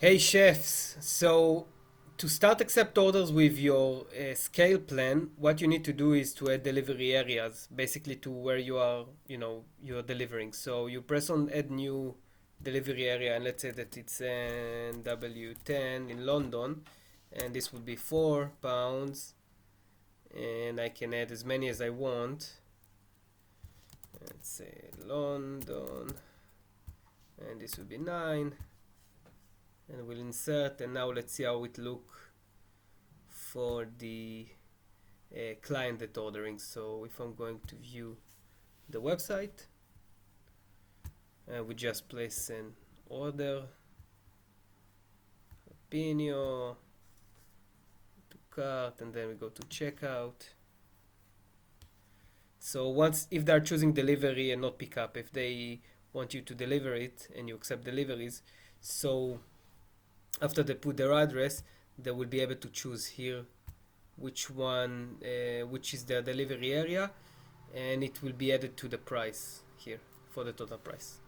Hey chefs, so to start accept orders with your scale plan, what you need to do is to add delivery areas, basically to where you're delivering. So you press on add new delivery area, and let's say that it's in W10 in London, and this would be £4, and I can add as many as I want. Let's say London, and this would be 9. And we'll insert, and now let's see how it look for the client that ordering. So if I'm going to view the website, we just place an order, FeedYu to cart, and then we go to checkout. So once, if they're choosing delivery and not pickup, if they want you to deliver it and you accept deliveries, so after they put their address, they will be able to choose here which is their delivery area, and it will be added to the price here for the total price.